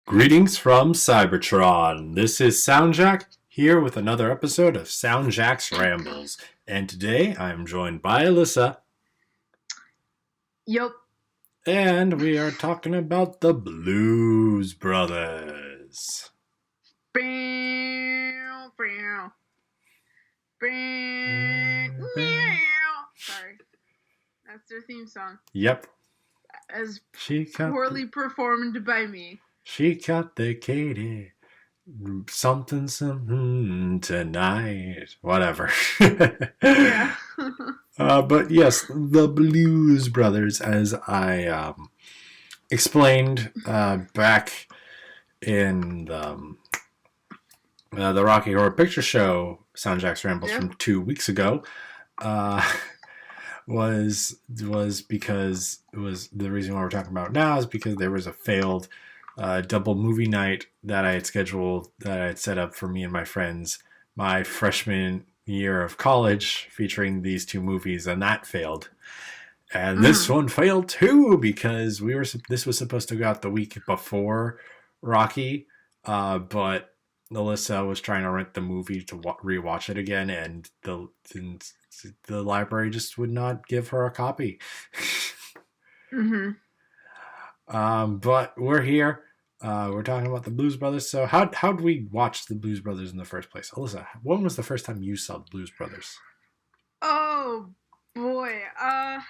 Greetings from Cybertron. This is SoundJack here with another episode of SoundJack's Rambles. And today I'm joined by Alyssa. Yup. And we are talking about the Blues Brothers. Sorry. That's their theme song. Yep. As poorly performed by me. She got the Katie. Something tonight. Whatever. Yeah. But yes, the Blues Brothers, as I explained back in the Rocky Horror Picture Show, SoundJack's Rambles from 2 weeks ago, was because it was the reason why we're talking about it now is because there was a failed double movie night that I had scheduled, that I had set up for me and my friends my freshman year of college, featuring these two movies, and that failed. And this one failed too, because this was supposed to go out the week before Rocky, but Alyssa was trying to rent the movie to rewatch it again, and the library just would not give her a copy. But we're here. We're talking about the Blues Brothers. So how'd we watch the Blues Brothers in the first place? Alyssa, when was the first time you saw the Blues Brothers? Oh, boy. I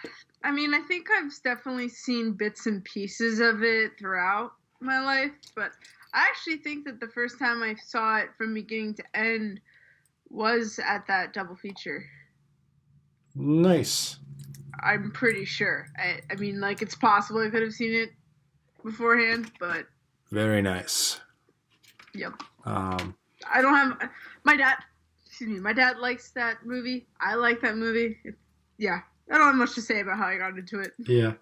think I've definitely seen bits and pieces of it throughout my life, but I actually think that the first time I saw it from beginning to end was at that double feature. Nice. I'm pretty sure. I mean, it's possible I could have seen it beforehand, but... Very nice. Yep. I don't have... My dad likes that movie. I like that movie. I don't have much to say about how I got into it. Yeah.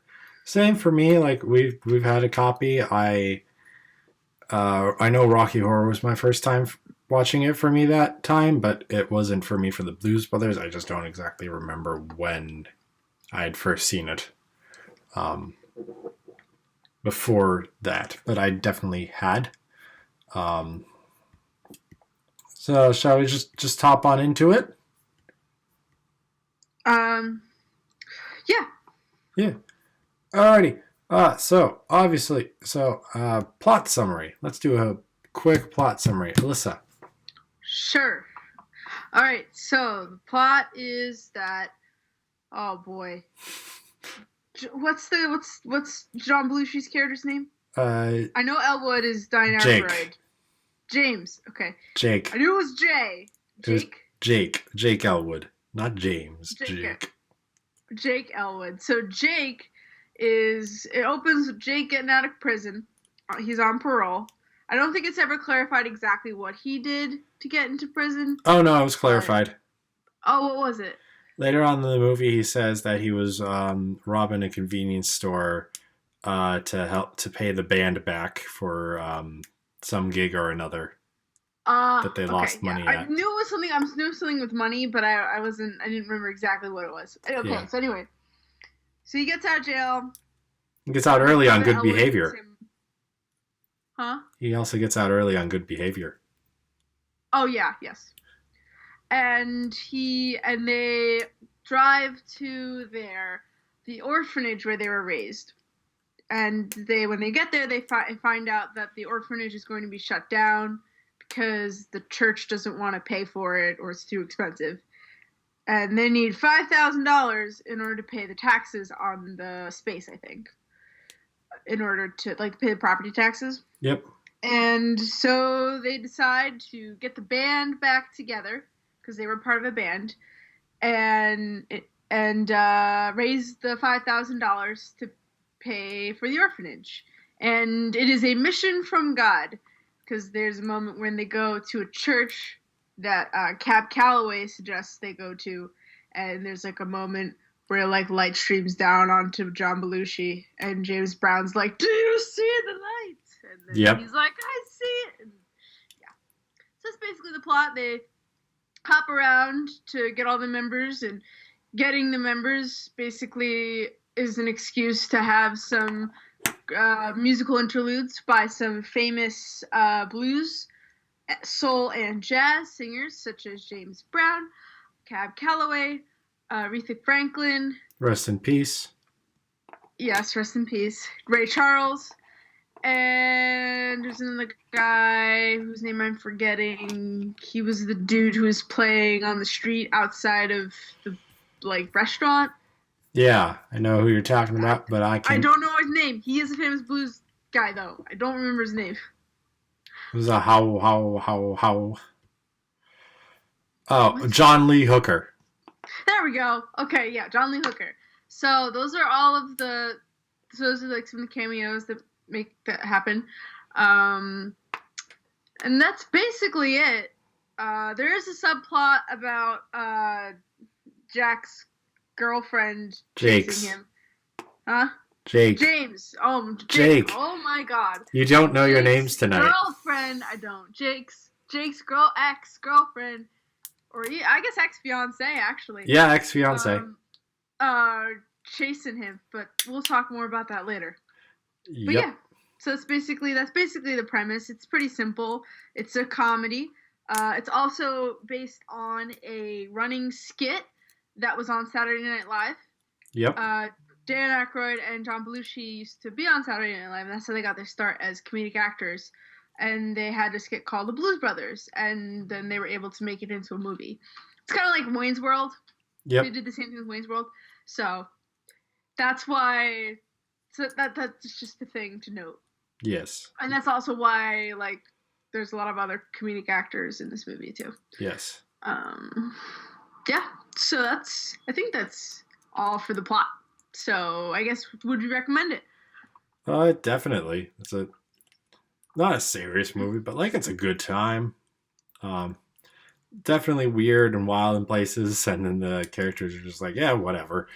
Same for me. We've had a copy. I know Rocky Horror was my first time watching it for me that time, but it wasn't for me for the Blues Brothers. I just don't exactly remember when I had first seen it before that, but I definitely had. So shall we just hop on into it? Yeah. Alrighty. Plot summary. Let's do a quick plot summary. Alyssa. Sure. Alright, so the plot is that, oh boy. What's John Belushi's character's name? I know Elwood is Diane Aykroyd. James. Okay. Jake. I knew it was Jay. Jake? Jake Elwood. Not James. Jake Elwood. So it opens with Jake getting out of prison. He's on parole. I don't think it's ever clarified exactly what he did to get into prison. Oh, no, it was clarified. What was it? Later on in the movie, he says that he was robbing a convenience store to pay the band back for some gig or another that they lost money at. I knew it was something. I knew something with money, but I didn't remember exactly what it was. Okay, yeah. So anyway, so he gets out of jail. He gets out early on good behavior. Huh? He also gets out early on good behavior. Oh yeah, yes. And they drive to the orphanage where they were raised. And when they get there, they find out that the orphanage is going to be shut down because the church doesn't want to pay for it, or it's too expensive. And they need $5,000 in order to pay the taxes on the space, I think. In order to pay the property taxes. Yep. And so they decide to get the band back together, because they were part of a band, and raise the $5,000 to pay for the orphanage. And it is a mission from God, because there's a moment when they go to a church that Cab Calloway suggests they go to, and there's a moment where light streams down onto John Belushi, and James Brown's like, "Do you see the light?" And then he's like, "I see it." And so that's basically the plot. They hop around to get all the members, and getting the members basically is an excuse to have some musical interludes by some famous blues, soul, and jazz singers such as James Brown, Cab Calloway, Aretha Franklin. Rest in peace. Yes, rest in peace. Ray Charles. And there's another guy whose name I'm forgetting. He was the dude who was playing on the street outside of the restaurant. Yeah, I know who you're talking about, but I can't. I don't know his name. He is a famous blues guy, though. I don't remember his name. It was a how. Oh, what? John Lee Hooker. There we go. Okay, yeah, John Lee Hooker. So those are all of those are like some of the cameos that make that happen. And that's basically it. There is a subplot about Jack's girlfriend chasing him. Huh? Jake. James. Oh, Jake. Oh my God. You don't know your names tonight. Girlfriend. I don't. Jake's ex-girlfriend, or I guess ex-fiance actually. Yeah, ex-fiance. Chasing him, but we'll talk more about that later. Yep. But yeah, so that's basically the premise. It's pretty simple. It's a comedy. It's also based on a running skit that was on Saturday Night Live. Yep. Dan Aykroyd and John Belushi used to be on Saturday Night Live, and that's how they got their start as comedic actors. And they had a skit called The Blues Brothers, and then they were able to make it into a movie. It's kind of like Wayne's World. Yep. They did the same thing with Wayne's World. So that's why. So that's just the thing to note. Yes. And that's also why there's a lot of other comedic actors in this movie too. Yes. Yeah. So I think that's all for the plot. So I guess, would you recommend it? Definitely. It's not a serious movie, but it's a good time. Definitely weird and wild in places, and then the characters are just yeah, whatever.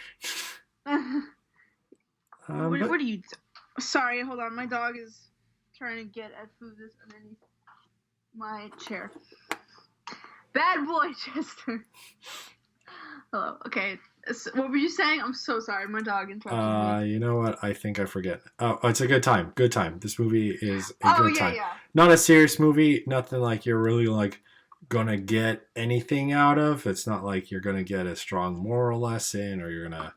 What are you? Sorry, hold on. My dog is trying to get at food that's underneath my chair. Bad boy, Chester. Hello. Okay. What were you saying? I'm so sorry. My dog interrupted me. You know what? I think I forget. Oh, it's a good time. Good time. This movie is a good time. Yeah. Not a serious movie. Nothing you're really gonna get anything out of. It's not you're gonna get a strong moral lesson or you're gonna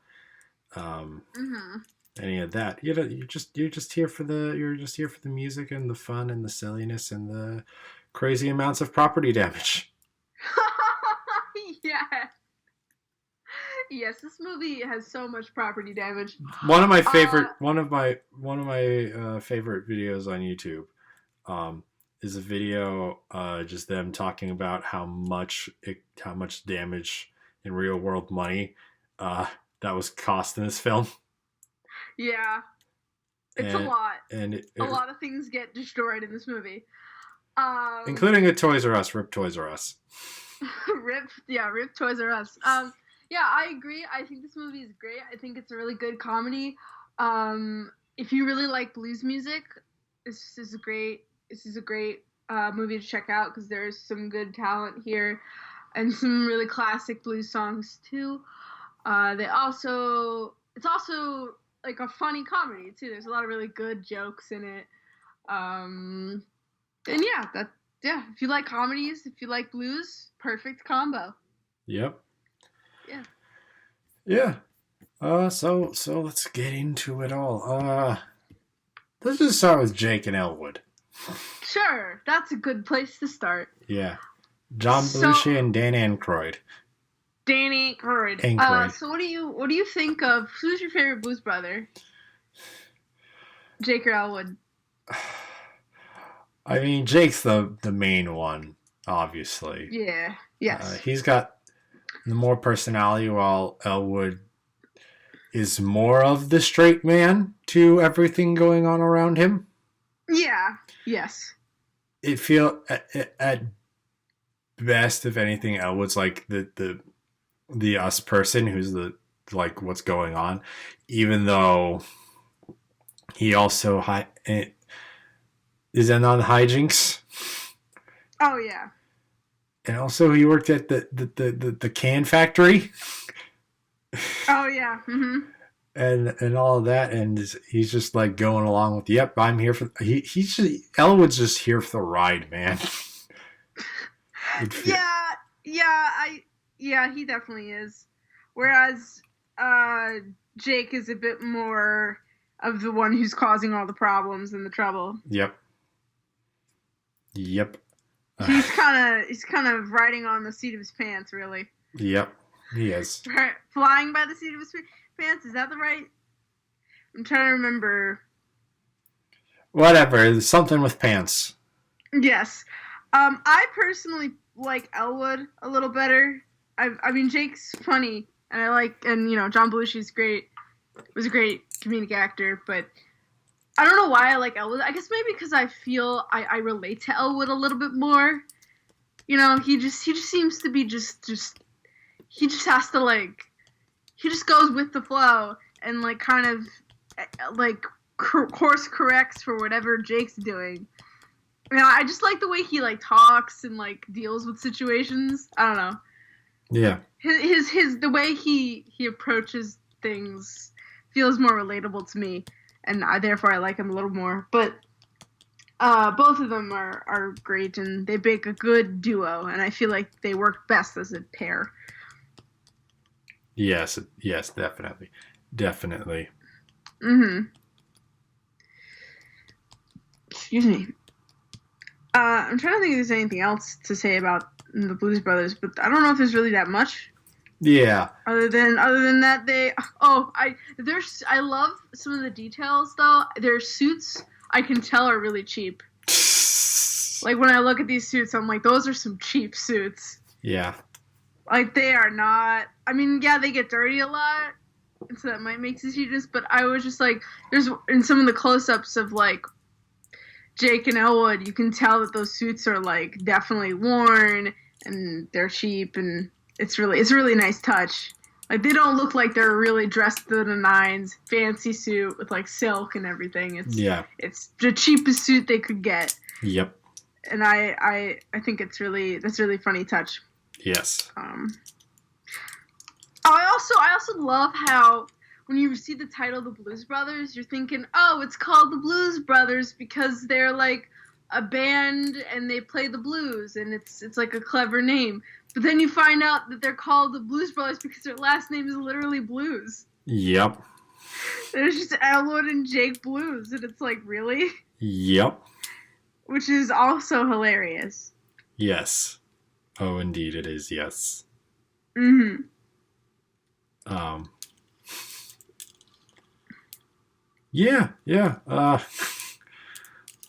any of that. You're just here for the music and the fun and the silliness and the crazy amounts of property damage. Yeah. Yes, this movie has so much property damage. One of my favorite favorite videos on YouTube is a video just them talking about how much damage in real world money that was cost in this film. Yeah. It's a lot. And a lot of things get destroyed in this movie. Including a Toys R Us. Rip Toys R Us. Rip Toys R Us. Yeah, I agree. I think this movie is great. I think it's a really good comedy. If you really like blues music, this is a great movie to check out because there's some good talent here and some really classic blues songs too. It's also a funny comedy too. There's a lot of really good jokes in it. And if you like comedies, if you like blues, perfect combo. Yep. Yeah. Yeah. So let's get into it all. Let's just start with Jake and Elwood. Sure, that's a good place to start. Yeah. John Belushi and Dan Aykroyd. So what do you think of, who's your favorite blues brother? Jake or Elwood? I mean, Jake's the main one, obviously. Yeah. Yes. He's got the more personality, while Elwood is more of the straight man to everything going on around him. Yeah. Yes. It feel at best, if anything, Elwood's the us person who's the what's going on, even though he also is in on hijinks. Oh yeah. And also he worked at the can factory. Oh yeah. Mm-hmm. and all of that, and he's just like going along with, yep, I'm here for he's just, Elwood's just here for the ride, man. Yeah, yeah, yeah, he definitely is. Whereas Jake is a bit more of the one who's causing all the problems and the trouble. Yep. He's kind of riding on the seat of his pants, really. Yep, he is. Flying by the seat of his pants, is that the right? I'm trying to remember. Whatever, something with pants. Yes. I personally like Elwood a little better. I mean, Jake's funny, and John Belushi's great. Was a great comedic actor, but I don't know why I like Elwood. I guess maybe because I feel I relate to Elwood a little bit more. He just seems to be just he just has to he just goes with the flow and kind of course corrects for whatever Jake's doing. I just like the way he talks and deals with situations. I don't know. Yeah. His the way he approaches things feels more relatable to me, and therefore I like him a little more. But both of them are great, and they make a good duo, and I feel like they work best as a pair. Yes, definitely. Mm-hmm. Excuse me. I'm trying to think if there's anything else to say about the Blues Brothers, but I don't know if there's really that much. Yeah. Other than that, I love some of the details though. Their suits, I can tell, are really cheap. When I look at these suits, I'm like, those are some cheap suits. Yeah. They are not. I mean, yeah, they get dirty a lot, and so that might make the cheapness. But I was just there's in some of the close-ups of Jake and Elwood, you can tell that those suits are definitely worn and they're cheap, and it's a really nice touch. They don't look like they're really dressed to the nines, fancy suit with silk and everything. It's the cheapest suit they could get. Yep. And I think that's really funny touch. Yes. I also love how when you see the title The Blues Brothers, you're thinking, oh, it's called The Blues Brothers because they're a band and they play the blues, and it's a clever name. But then you find out that they're called The Blues Brothers because their last name is literally Blues. Yep. There's just Elwood and Jake Blues, and it's really? Yep. Which is also hilarious. Yes. Oh, indeed it is, yes. Mm-hmm. Yeah.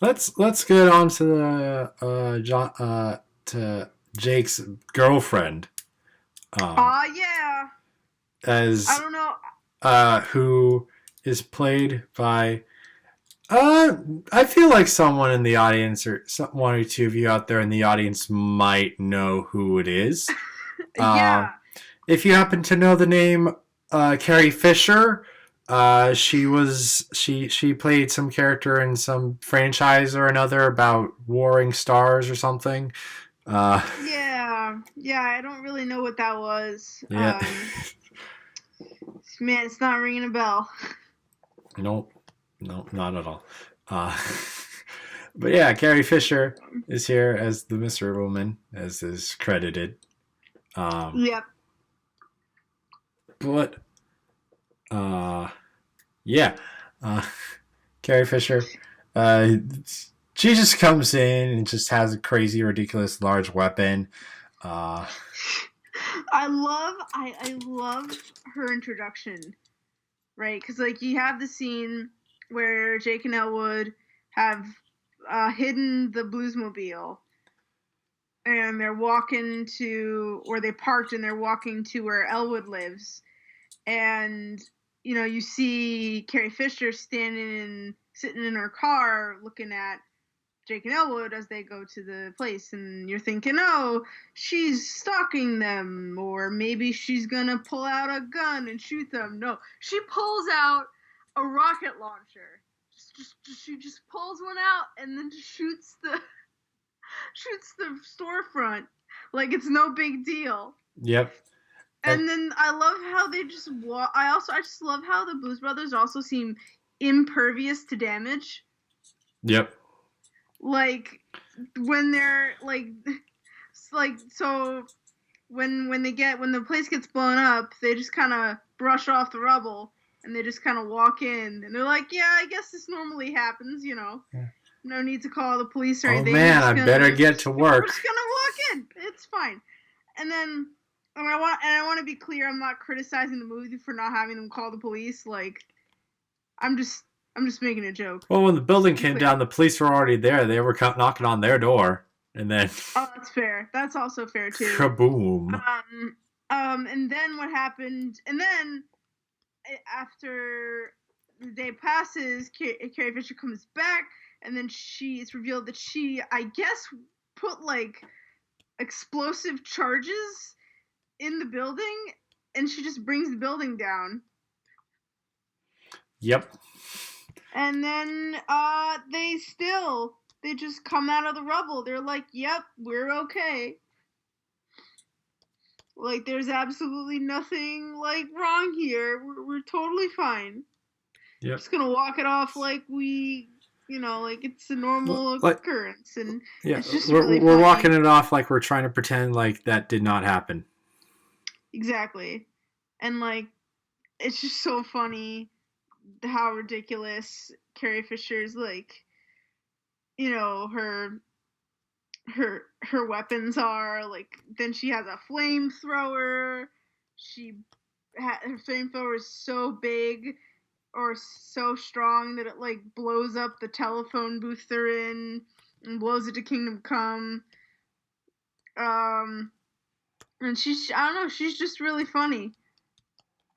Let's get on to the to Jake's girlfriend. Yeah. As I don't know. Who is played by I feel like someone in the audience, or one or two of you out there in the audience, might know who it is. Yeah. If you happen to know the name Carrie Fisher, she played some character in some franchise or another about warring stars or something. Yeah, I don't really know what that was. Yeah. Man, it's not ringing a bell. Nope, not at all. But yeah, Carrie Fisher is here as the Mystery Woman, as is credited. Yep. But yeah, Carrie Fisher, she just comes in and just has a crazy, ridiculous, large weapon. I love her introduction, right? Because you have the scene where Jake and Elwood have hidden the Bluesmobile, and they're walking to, or they parked and they're walking to where Elwood lives, and you see Carrie Fisher sitting in her car looking at Jake and Elwood as they go to the place, and you're thinking, oh, she's stalking them, or maybe she's gonna pull out a gun and shoot them. No, she pulls out a rocket launcher. She just pulls one out and then just shoots the storefront like it's no big deal. Yep. And then I love how they just walk. I just love how the Blues Brothers also seem impervious to damage. Yep. Like when they're like so when the place gets blown up, they just kind of brush off the rubble and they just kind of walk in and they're like, yeah, I guess this normally happens, you know. Yeah. No need to call the police or anything. Oh man, I better get to work. We're just gonna walk in. It's fine. And then I want to be clear. I'm not criticizing the movie for not having them call the police. Like, I'm just making a joke. Well, when the building came down, the police were already there. They were knocking on their door, and then. Oh, that's fair. That's also fair too. Kaboom. And then what happened? And then after the day passes, Carrie Fisher comes back, and then it's revealed that she, I guess, put like explosive charges in the building, and she just brings the building down. Yep. And then they just come out of the rubble. They're like, yep, we're okay. Like, there's absolutely nothing like wrong here. We're totally fine. Yep. Just gonna walk it off like we, you know, like it's a normal occurrence. And yeah, it's just we're walking it off like we're trying to pretend like that did not happen. Exactly. And like, it's just so funny how ridiculous Carrie Fisher's, like, you know, her weapons are. Like, then she has a flamethrower. Her flamethrower is so big or so strong that it like blows up the telephone booth they're in and blows it to Kingdom Come. And I don't know, she's just really funny.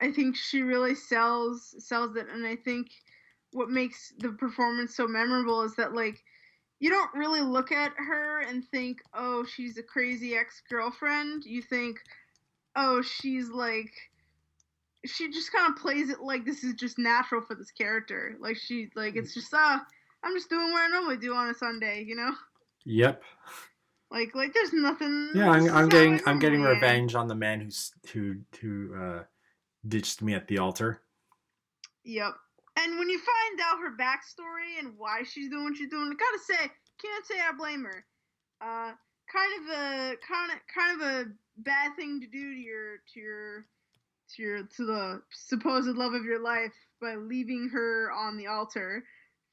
I think she really sells it, and I think what makes the performance so memorable is that, like, you don't really look at her and think, oh, she's a crazy ex-girlfriend. You think, oh, she's like, she just kind of plays it like this is just natural for this character. Like, it's just, I'm just doing what I normally do on a Sunday, you know? Yep. Like there's nothing. Yeah, I'm getting revenge on the man who ditched me at the altar. Yep. And when you find out her backstory and why she's doing what she's doing, I gotta say, can't say I blame her. Kind of a bad thing to do to the supposed love of your life by leaving her on the altar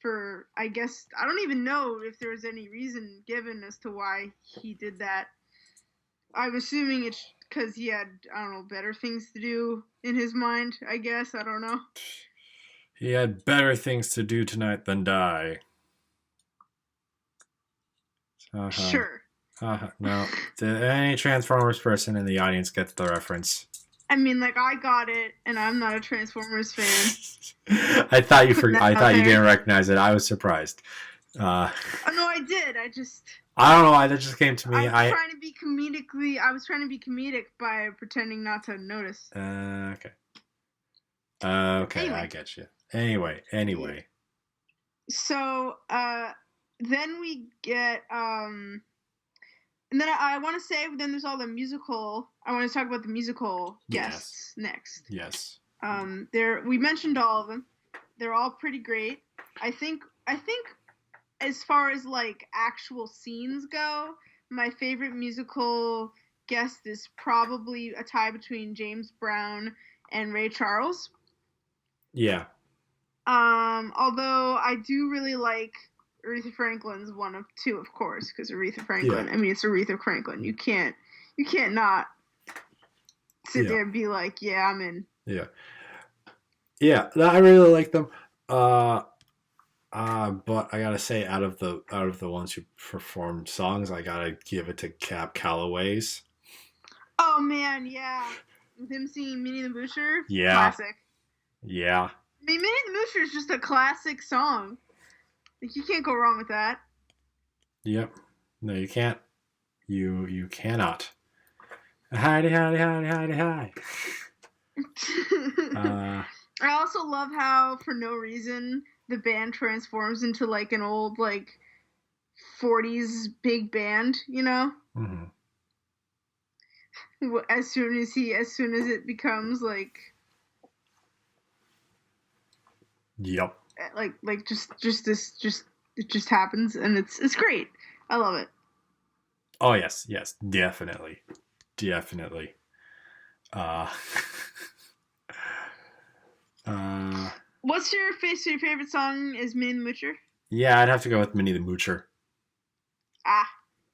for, I guess, I don't even know if there was any reason given as to why he did that. I'm assuming it's because he had, I don't know, better things to do in his mind, I guess. I don't know. He had better things to do tonight than die. Sure. No. Any Transformers person in the audience gets the reference. I mean, like, I got it, and I'm not a Transformers fan. I thought you didn't recognize it. I was surprised. Oh no, I did. I don't know why that just came to me. I was trying to be comedic by pretending not to notice. Okay. Okay, anyway. I get you. Anyway. So, then we get, and then I want to say, then there's all the musical. I want to talk about the musical guests next. Yes. We mentioned all of them. They're all pretty great. I think as far as like actual scenes go, my favorite musical guest is probably a tie between James Brown and Ray Charles. Yeah. Although I do really like Aretha Franklin's one of two, of course, because Aretha Franklin. Yeah. I mean, it's Aretha Franklin. You can't not sit there and be like, yeah, I'm in. Yeah. Yeah, I really like them. But I gotta say, out of the ones who performed songs, I gotta give it to Cab Calloway's. Oh man, yeah, with him singing Minnie the Moocher. Yeah. Classic. Yeah. I mean, Minnie the Moocher is just a classic song. Like, you can't go wrong with that. Yep. No, you can't. You cannot. Hidey, hidey, hidey, hidey, hi. I also love how, for no reason, the band transforms into, like, an old, like, 40s big band, you know? Mm-hmm. as soon as it becomes like Yep. it just happens, and it's great. I love it. Oh yes, definitely. Uh, What's your favorite song? Is Minnie the Moocher? yeah, I'd have to go with Minnie the Moocher. Ah,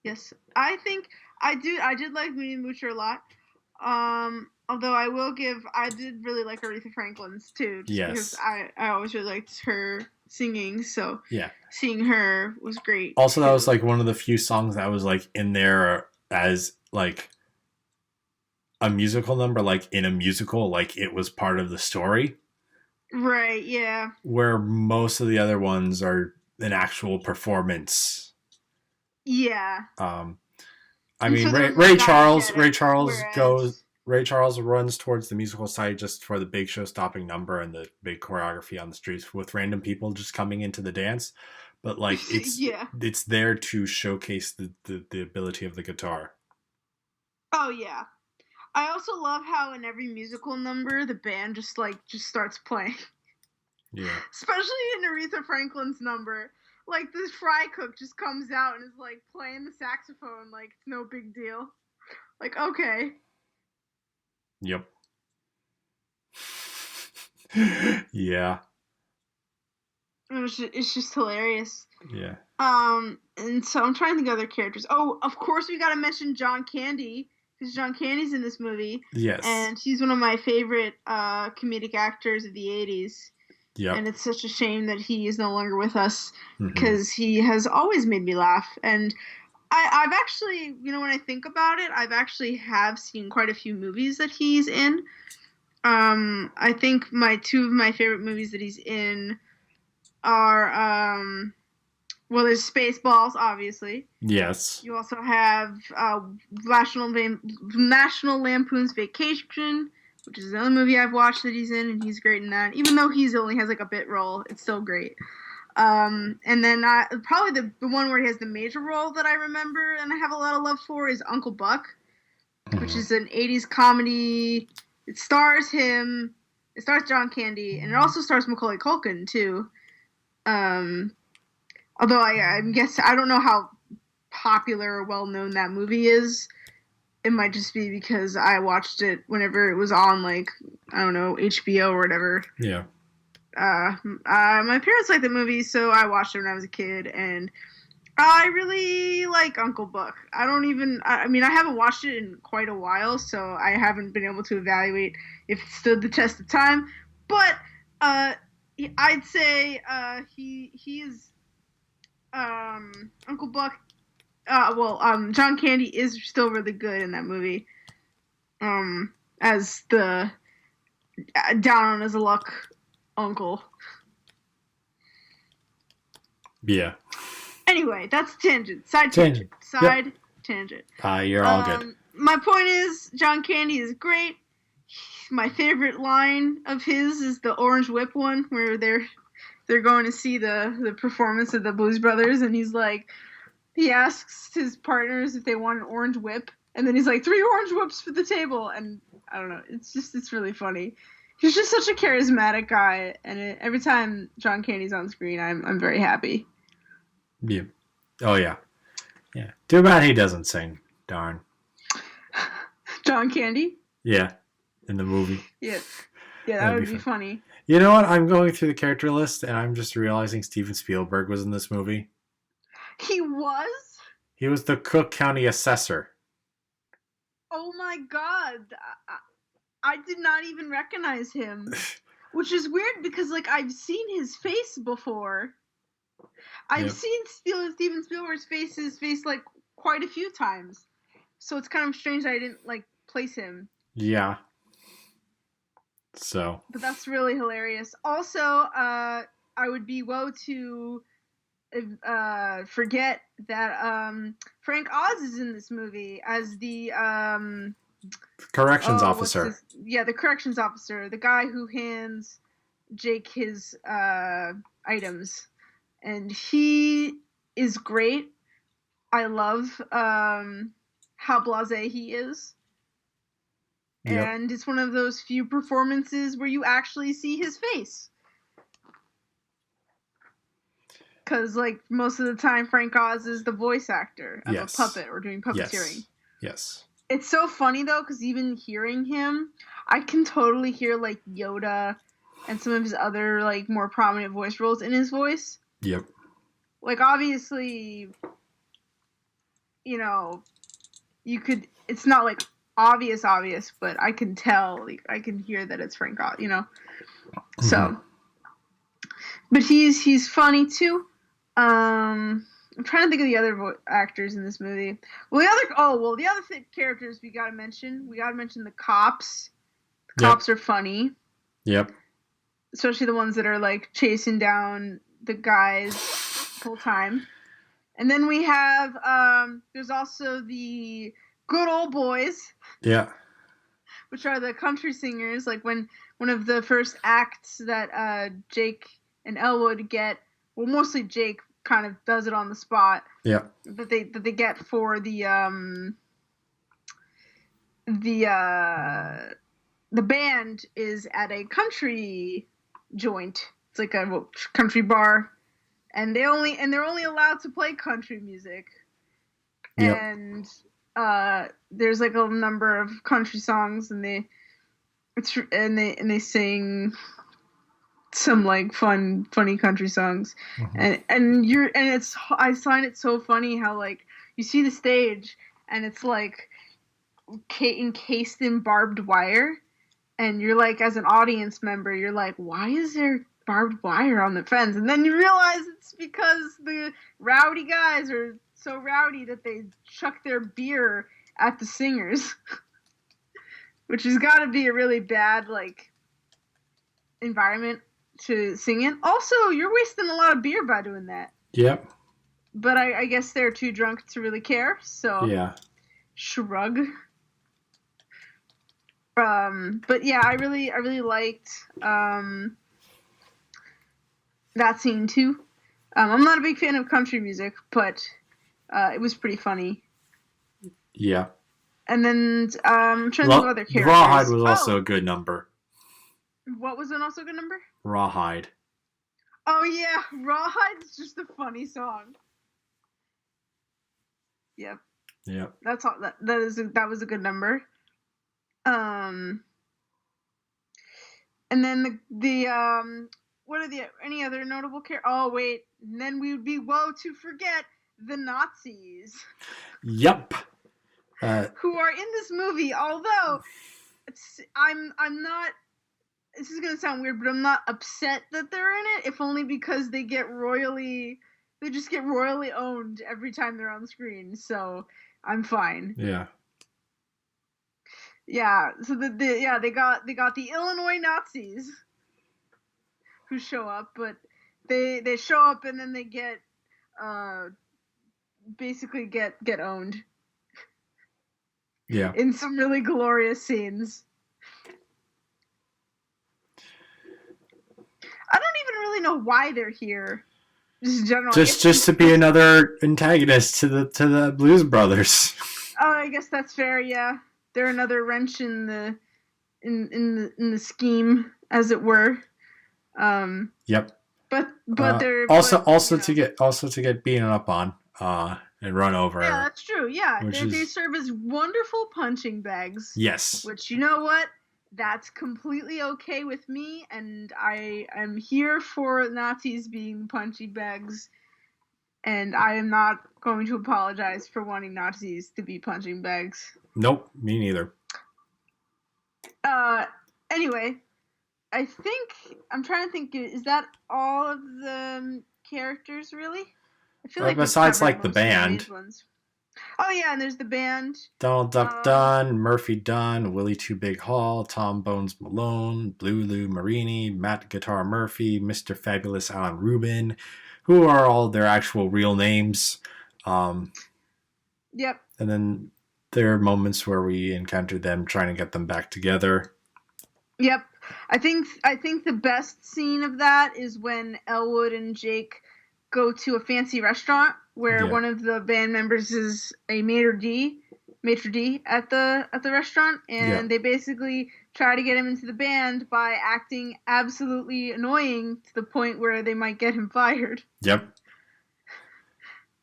yes. I think I did like Minnie the Moocher a lot. Although I did really like Aretha Franklin's too, just because I always really liked her singing. So yeah, seeing her was great. Also, that was like one of the few songs that was like in there as like a musical number, like in a musical, like it was part of the story. Right, yeah. Where most of the other ones are an actual performance. Yeah. I mean, Ray Charles runs towards the musical side just for the big show-stopping number and the big choreography on the streets with random people just coming into the dance. But like it's there to showcase the ability of the guitar. Oh yeah. I also love how in every musical number the band just starts playing. Yeah. Especially in Aretha Franklin's number. Like this fry cook just comes out and is like playing the saxophone like it's no big deal. Like, okay. Yep. Yeah. It's just hilarious. Yeah. And so I'm trying to think of other characters. Oh, of course we gotta mention John Candy, because John Candy's in this movie. Yes. And he's one of my favorite comedic actors of the 80s. Yep. And it's such a shame that he is no longer with us, because he has always made me laugh. And I've actually, when I think about it, I've actually have seen quite a few movies that he's in. I think two of my favorite movies that he's in are, there's Spaceballs, obviously. Yes. You also have National Lampoon's Vacation, which is another movie I've watched that he's in, and he's great in that. Even though he's only has like a bit role, it's still great. And then probably the one where he has the major role that I remember and I have a lot of love for is Uncle Buck, which is an 80s comedy. It stars him. It stars John Candy, and it also stars Macaulay Culkin too. Although I guess I don't know how popular or well known that movie is. It might just be because I watched it whenever it was on, like, I don't know, HBO or whatever. Yeah. My parents liked the movie, so I watched it when I was a kid, and I really like Uncle Buck. I haven't watched it in quite a while, so I haven't been able to evaluate if it stood the test of time. But I'd say he's Uncle Buck. John Candy is still really good in that movie. As the down on his luck uncle. Yeah. Anyway, that's a tangent. Side tangent. You're all good. My point is, John Candy is great. My favorite line of his is the Orange Whip one, where they're going to see the performance of the Blues Brothers, and he's like, he asks his partners if they want an orange whip, and then he's like, 3 orange whips for the table, and I don't know, it's really funny. He's just such a charismatic guy, and every time John Candy's on screen, I'm very happy. Yeah. Oh yeah. Yeah. Too bad he doesn't sing. Darn. John Candy? Yeah. In the movie. Yeah. Yeah, that would be funny. You know what? I'm going through the character list, and I'm just realizing Steven Spielberg was in this movie. He was? He was the Cook County assessor. Oh my god. I did not even recognize him. Which is weird because, like, I've seen his face before. I've seen Steven Spielberg's face, like, quite a few times. So it's kind of strange that I didn't, like, place him. Yeah. So. But that's really hilarious. Also, I would be woe to forget that Frank Oz is in this movie as the corrections officer. The corrections officer, the guy who hands Jake his items, and he is great. I love how blasé he is. Yep. And it's one of those few performances where you actually see his face. Because, like, most of the time, Frank Oz is the voice actor of a puppet or doing puppeteering. Yes. It's so funny, though, because even hearing him, I can totally hear, like, Yoda and some of his other, like, more prominent voice roles in his voice. Yep. Like, obviously, you know, you could, it's not, like, obvious, but I can tell, like, I can hear that it's Frank Oz, you know? Mm-hmm. So, but he's funny, too. I'm trying to think of the other actors in this movie. Well, the other characters we gotta mention. We gotta mention the cops. The cops are funny. Yep. Especially the ones that are, like, chasing down the guys the whole time. And then we have, there's also the good old boys. Yeah. Which are the country singers. Like, when one of the first acts that Jake and Elwood get, well, mostly Jake kind of does it on the spot. Yeah. That they get for the band is at a country joint. It's like a country bar, and they're only allowed to play country music. Yep. And there's like a number of country songs, and they sing some like funny country songs. Mm-hmm. I find it so funny how, like, you see the stage and it's like encased in barbed wire, and you're like, as an audience member, you're like, why is there barbed wire on the fence? And then you realize it's because the rowdy guys are so rowdy that they chuck their beer at the singers. Which has got to be a really bad, like, environment to sing in. Also, you're wasting a lot of beer by doing that. Yep. But I guess they're too drunk to really care, so... Yeah. Shrug. But yeah, I really liked, that scene, too. I'm not a big fan of country music, but, it was pretty funny. Yeah. And then, I'm trying to think of other characters. Rawhide was also a good number. What was also a good number? Rawhide. Oh, yeah. Rawhide's just a funny song. Yep. Yep. That's all. That was a good number. And then what are any other notable characters? Oh, wait. And then we would be to forget the Nazis. Yep. Who are in this movie, although I'm not, this is going to sound weird, but I'm not upset that they're in it, if only because they just get royally owned every time they're on screen, so I'm fine. Yeah. Yeah, so they got the Illinois Nazis who show up, but they show up and then they get basically get owned. Yeah. In some really glorious scenes. I don't even really know why they're here. Just generally. Just to be another antagonist to the Blues Brothers. Oh, I guess that's fair. Yeah, they're another wrench in the scheme, as it were. Yep. But they're also to get beaten up on and run over. Yeah, that's true. Yeah, they serve as wonderful punching bags. Yes. Which, you know what? That's completely okay with me, and I am here for Nazis being punching bags, and I am not going to apologize for wanting Nazis to be punching bags. Nope, me neither. Anyway, I'm trying to think, is that all of the characters, really? I feel like besides, like, the band. Oh, yeah, and there's the band. Donald Duck Dunn, Murphy Dunn, Willie Too Big Hall, Tom Bones Malone, Blue Lou Marini, Matt Guitar Murphy, Mr. Fabulous Alan Rubin, who are all their actual real names. Yep. And then there are moments where we encounter them trying to get them back together. Yep. I think the best scene of that is when Elwood and Jake go to a fancy restaurant where one of the band members is a maitre d', maitre d' at the restaurant, and they basically try to get him into the band by acting absolutely annoying to the point where they might get him fired. Yep.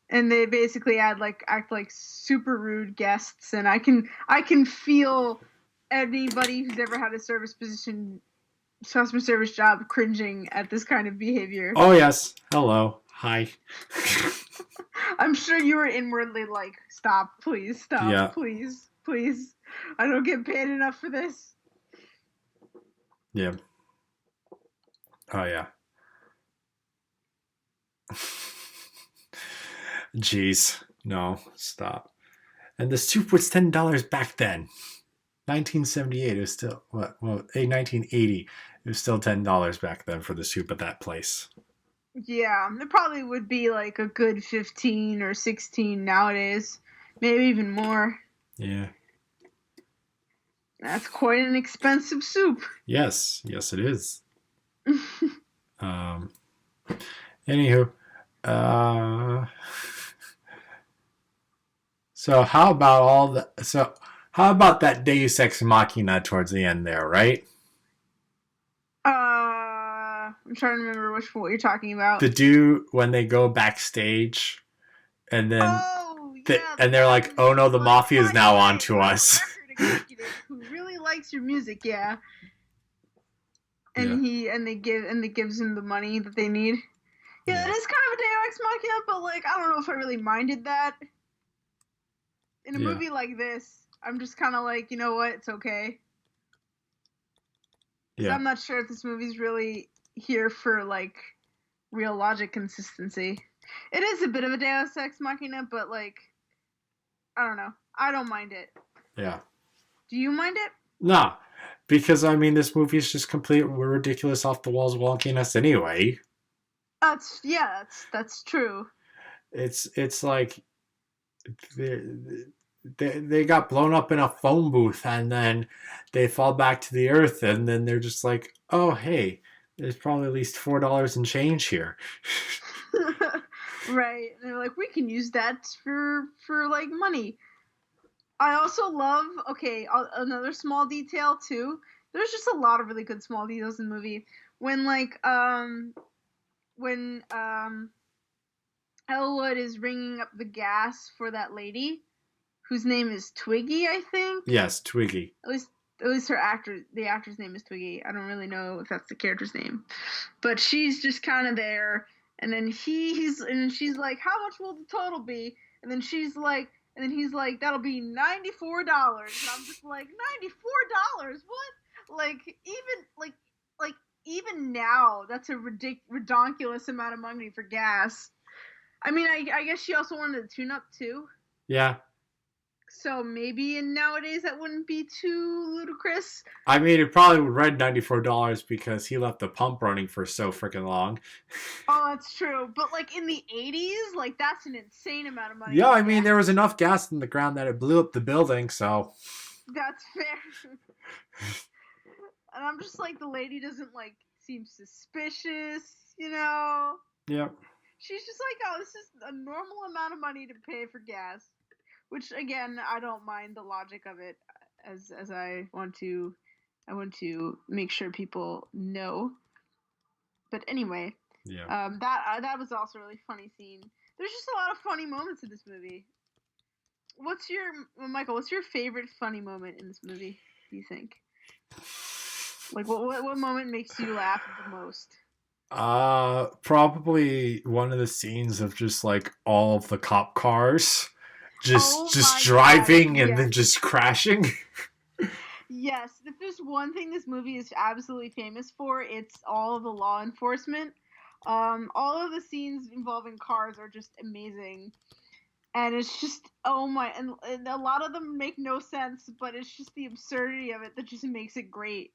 And they basically act like super rude guests, and I can feel anybody who's ever had a customer service job cringing at this kind of behavior. Oh yes. Hello. Hi. I'm sure you were inwardly like, stop, please, stop, please. I don't get paid enough for this. Yeah. Oh yeah. Jeez. No, stop. And the soup was $10 back then. 1978. It was still what? Well, 1980. It was still $10 back then for the soup at that place. Yeah, it probably would be like a good 15 or 16 nowadays, maybe even more. Yeah. That's quite an expensive soup. Yes, it is. Anywho, so how about that Deus Ex Machina towards the end there, right? I'm trying to remember what you're talking about. The dude when they go backstage, and then they're like, "Oh no, the mafia is now onto us." Who really likes your music, yeah. And they gives him the money that they need. Yeah, it is kind of a Deus Ex Machina, but like I don't know if I really minded that. In a movie like this, I'm just kind of like, you know what, it's okay. Yeah. I'm not sure if this movie's really here for like real logic consistency. It is a bit of a Deus Ex Machina, but like I don't know. I don't mind it. Yeah. Do you mind it? No, because I mean this movie is just complete ridiculous, off the walls wonkiness anyway. That's true. It's like they got blown up in a phone booth, and then they fall back to the earth, and then they're just like, oh hey, there's probably at least $4 in change here. Right. And they're like, we can use that for like money. I also love, another small detail too. There's just a lot of really good small details in the movie. When Elwood is ringing up the gas for that lady, whose name is Twiggy, I think. Yes, Twiggy. At least the actor's name is Twiggy. I don't really know if that's the character's name, but she's just kind of there. And then she's like, how much will the total be? And then he's like, that'll be $94. And I'm just like, $94? What? Like even now, that's a ridiculous amount of money for gas. I mean, I guess she also wanted a tune-up too. Yeah. So maybe nowadays that wouldn't be too ludicrous. I mean, it probably would read $94 because he left the pump running for so freaking long. Oh, that's true. But like in the 80s, like that's an insane amount of money. Yeah, I mean, there was enough gas in the ground that it blew up the building, so. That's fair. And I'm just like, the lady doesn't like seem suspicious, you know? Yep. She's just like, oh, this is a normal amount of money to pay for gas. Which again, I don't mind the logic of it, as I want to make sure people know. But anyway, that was also a really funny scene. There's just a lot of funny moments in this movie. Michael? What's your favorite funny moment in this movie? Do you think? Like, what moment makes you laugh the most? Probably one of the scenes of just like all of the cop cars. Just driving and then just crashing. Yes, if there's one thing this movie is absolutely famous for, it's all of the law enforcement. All of the scenes involving cars are just amazing. And it's just, and a lot of them make no sense, but it's just the absurdity of it that just makes it great.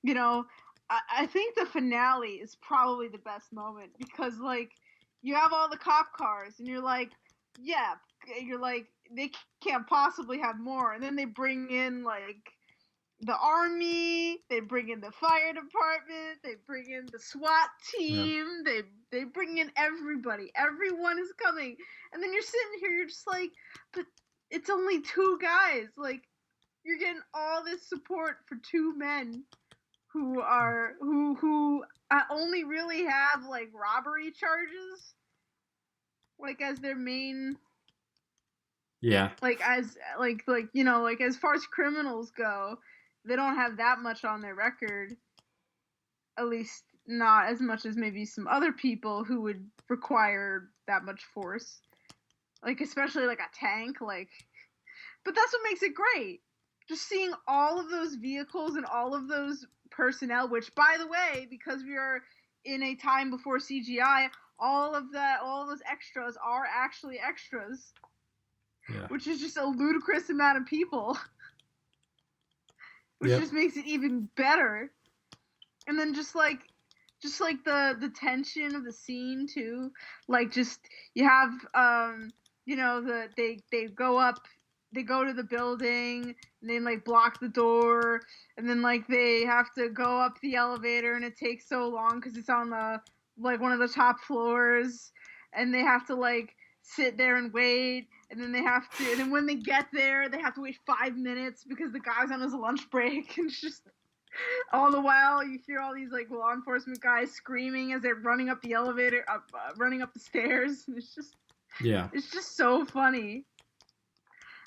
You know, I think the finale is probably the best moment because, like, you have all the cop cars and you're like, they can't possibly have more. And then they bring in, like, the army, they bring in the fire department, they bring in the SWAT team, they bring in everybody. Everyone is coming. And then you're sitting here, you're just like, but it's only two guys. Like, you're getting all this support for two men who only really have like robbery charges, like as their main. Yeah. Like as like as far as criminals go, they don't have that much on their record. At least not as much as maybe some other people who would require that much force. Like especially like a tank, like. But that's what makes it great. Just seeing all of those vehicles and all of those personnel, which by the way, because we are in a time before CGI, all of those extras are actually extras. Yeah. Which is just a ludicrous amount of people. Which just makes it even better. And then just like the tension of the scene too. Like just you have they go to the building and they like block the door and then like they have to go up the elevator and it takes so long because it's on the like one of the top floors and they have to like sit there and wait. And then and then when they get there, they have to wait 5 minutes because the guy's on his lunch break. And it's just, all the while, you hear all these, like, law enforcement guys screaming as they're running up the elevator, running up the stairs. And it's just so funny.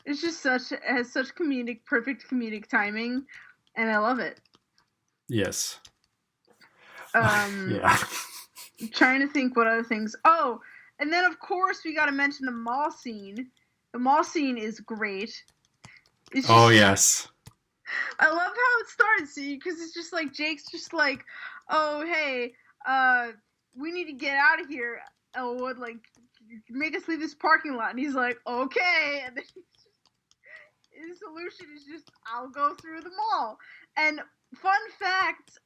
It's just it has such perfect comedic timing. And I love it. Yes. Yeah. I'm trying to think what other things. Oh, and then, of course, we got to mention the mall scene. The mall scene is great. Yes. I love how it starts, because it's just like, Jake's just like, oh, hey, we need to get out of here, Elwood. Like, make us leave this parking lot. And he's like, okay. And then his solution is just, I'll go through the mall. And fun fact,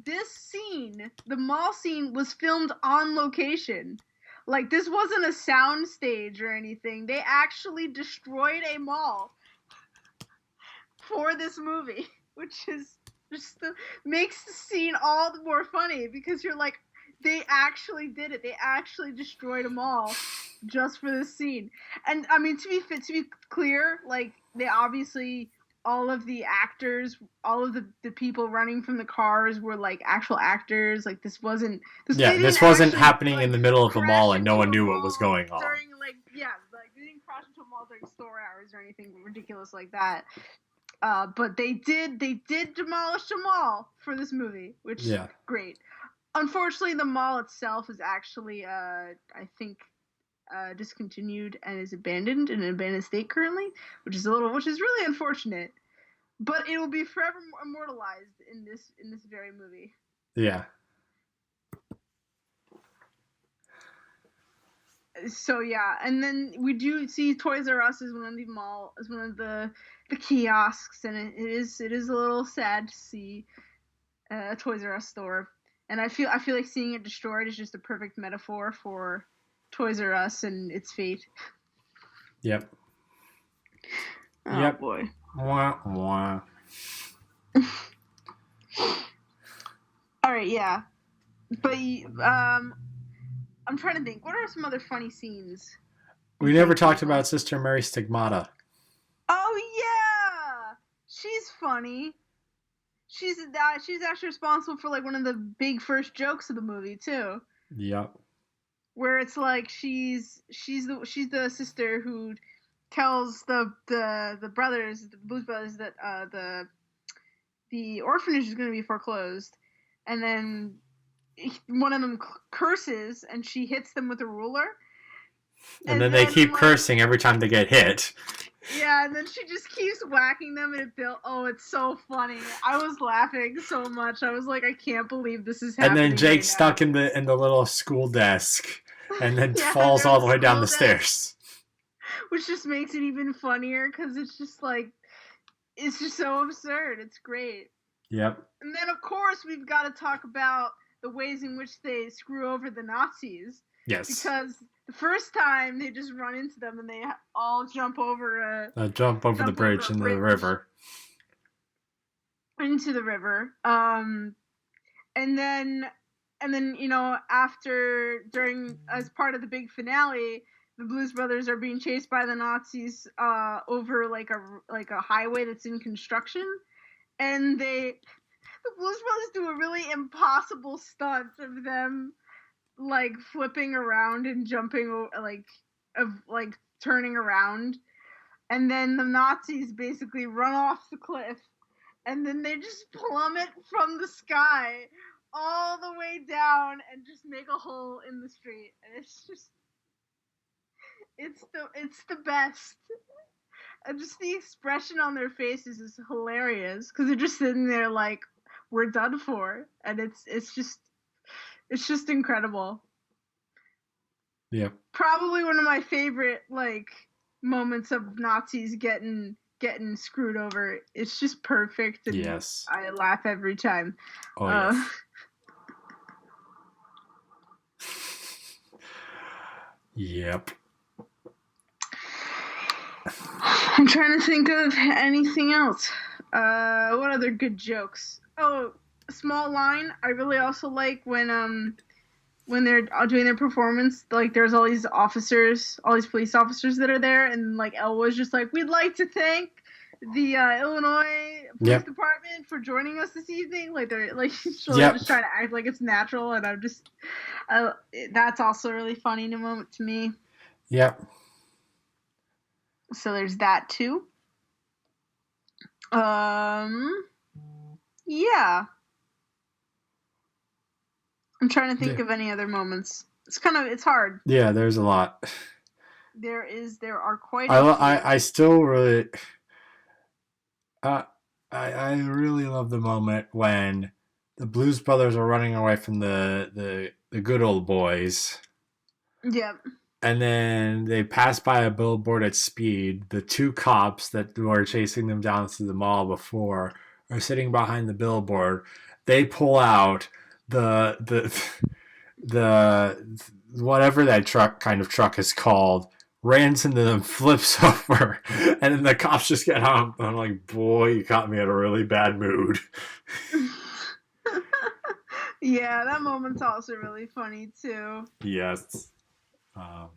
this scene, the mall scene, was filmed on location. Like, this wasn't a sound stage or anything. They actually destroyed a mall for this movie, which is just makes the scene all the more funny because you're like, they actually did it. They actually destroyed a mall just for this scene. And, I mean, to be clear, like, they obviously... all of the actors, all of the people running from the cars were like actual actors. Like this wasn't happening in the middle of a mall and no one knew what was going on. During they didn't crash into a mall during store hours or anything ridiculous like that. But they did demolish a mall for this movie, which is great. Unfortunately, the mall itself is actually I think discontinued and is abandoned in an abandoned state currently, which is really unfortunate. But it will be forever immortalized in this very movie. Yeah. So yeah, and then we do see Toys R Us as one of the kiosks, and it is a little sad to see a Toys R Us store. And I feel like seeing it destroyed is just a perfect metaphor for Toys R Us and its fate. Yep. Oh boy. Wah, wah. All right, yeah. But I'm trying to think. What are some other funny scenes? We never talked about Sister Mary Stigmata. Oh yeah, she's funny. She's actually responsible for like one of the big first jokes of the movie too. Yep. Where it's like she's the sister who tells the brothers, the Blues Brothers, that the orphanage is going to be foreclosed, and then one of them curses and she hits them with a ruler. And then they keep cursing every time they get hit. Yeah, and then she just keeps whacking them and it's so funny. I was laughing so much. I was like, I can't believe this is happening. And then Jake's stuck in the little school desk and then falls all the way down the stairs. Which just makes it even funnier because it's just like, it's just so absurd. It's great. Yep. And then, of course, we've got to talk about the ways in which they screw over the Nazis. Yes. Because the first time they just run into them and they all jump over the bridge into the river. Into the river. And then as part of the big finale, the Blues Brothers are being chased by the Nazis over like a highway that's in construction, and the Blues Brothers do a really impossible stunt of them like flipping around and jumping like turning around, and then the Nazis basically run off the cliff, and then they just plummet from the sky all the way down and just make a hole in the street, and it's the best. And just the expression on their faces is hilarious because they're just sitting there like, we're done for, and it's just incredible. Yeah. Probably one of my favorite like moments of Nazis getting screwed over. It's just perfect, and yes, I laugh every time. Oh yes. Yep. I'm trying to think of anything else. What other good jokes? Oh, a small line. I really also like when they're doing their performance, like there's all these police officers that are there, and like Elwood's just like, we'd like to thank the Illinois Police Department for joining us this evening. Like they're like just trying to act like it's natural, and I'm just that's also really funny in a moment to me. Yep. So there's that too. Yeah. I'm trying to think of any other moments. It's hard. Yeah, there's a lot. There are quite a few. I still really I really love the moment when the Blues Brothers are running away from the good old boys. Yep. And then they pass by a billboard at speed. The two cops that were chasing them down to the mall before are sitting behind the billboard. They pull out the whatever that truck is called, rams into them, flips over, and then the cops just get home. I'm like, boy, you caught me in a really bad mood. Yeah, that moment's also really funny too. Yes. I'm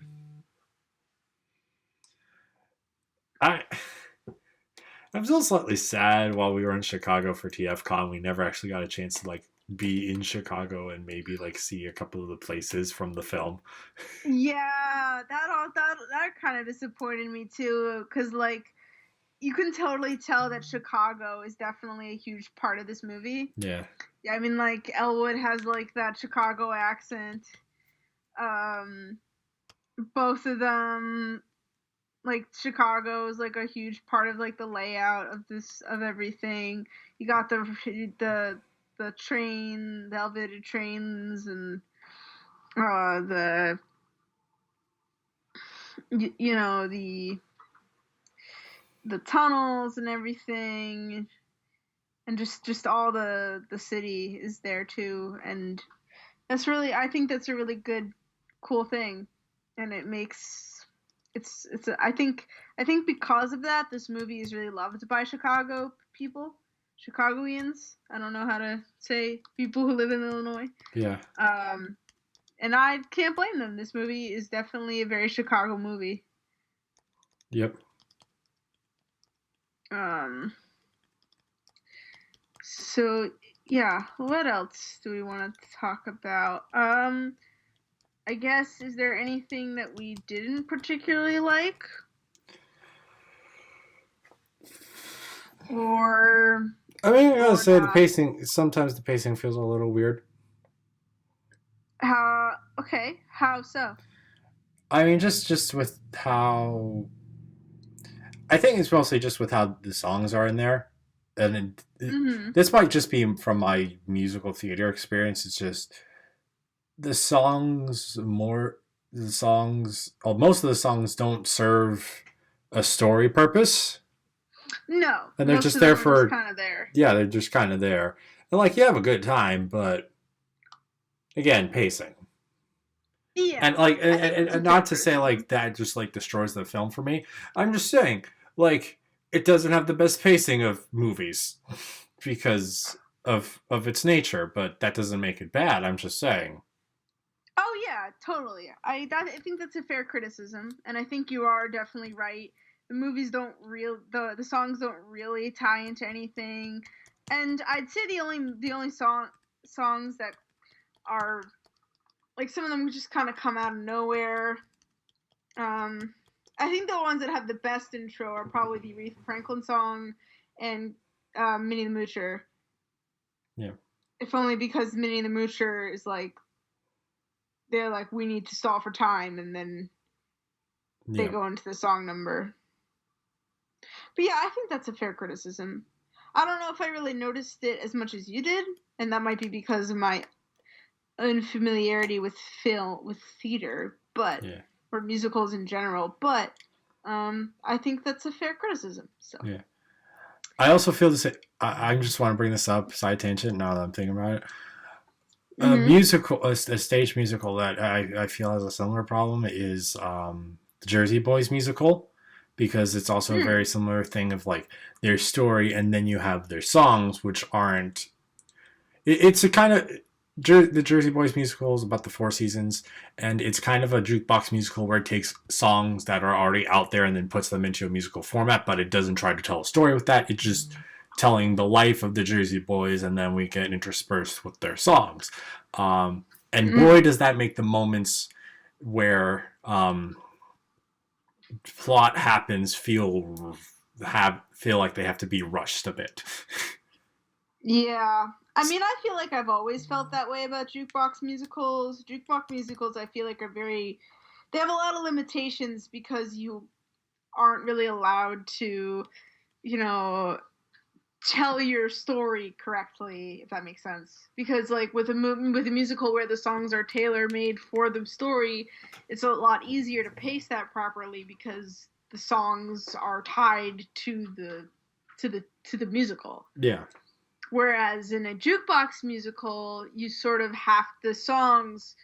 still slightly sad. While we were in Chicago for TFCon, we never actually got a chance to like be in Chicago and maybe like see a couple of the places from the film. Yeah, that kind of disappointed me too, because like you can totally tell that Chicago is definitely a huge part of this movie. Yeah. Yeah, I mean like Elwood has like that Chicago accent. Both of them, like Chicago is like a huge part of like the layout of everything. You got the train, the elevated trains, and the tunnels and everything, and just all the city is there too, and I think that's a really good, cool thing, and it makes I think because of that, this movie is really loved by Chicagoans. I don't know how to say people who live in Illinois. Yeah. And I can't blame them. This movie is definitely a very Chicago movie. Yep. So yeah, what else do we want to talk about? I guess, is there anything that we didn't particularly like? Or I mean, I gotta say, sometimes the pacing feels a little weird. How so? I mean, just with how... I think it's mostly just with how the songs are in there. And this might just be from my musical theater experience. It's just... most of the songs don't serve a story purpose. No. And they're just there for... kind of there. Yeah, they're just kind of there. And like, you have a good time, but... Again, pacing. Yeah. And like, and not to say like that just like destroys the film for me. I'm just saying, like, it doesn't have the best pacing of movies because of its nature, but that doesn't make it bad. I'm just saying. Oh yeah, totally. I think that's a fair criticism, and I think you are definitely right. The movies don't the songs don't really tie into anything, and I'd say the only songs that are like some of them just kind of come out of nowhere. I think the ones that have the best intro are probably the Aretha Franklin song and Minnie the Moocher. Yeah. If only because Minnie the Moocher is like, they're like, we need to stall for time, and then they go into the song number. But yeah, I think that's a fair criticism. I don't know if I really noticed it as much as you did, and that might be because of my unfamiliarity with theater, but or musicals in general. But I think that's a fair criticism. So yeah, I also feel the same. I just want to bring this up, side tangent. Now that I'm thinking about it, a musical, a stage musical that I feel has a similar problem is the Jersey Boys musical, because it's also a very similar thing of like their story, and then you have their songs, which aren't. It's a kind of. The Jersey Boys musical is about the Four Seasons, and it's kind of a jukebox musical where it takes songs that are already out there and then puts them into a musical format, but it doesn't try to tell a story with that. It's just telling the life of the Jersey Boys, and then we get interspersed with their songs. And boy, does that make the moments where plot happens feel like they have to be rushed a bit. Yeah. I mean, I feel like I've always felt that way about jukebox musicals. Jukebox musicals, I feel like, they have a lot of limitations because you aren't really allowed to, tell your story correctly, if that makes sense. Because, like, with a musical where the songs are tailor-made for the story, it's a lot easier to pace that properly because the songs are tied to the musical. Yeah. Whereas in a jukebox musical, you sort of the songs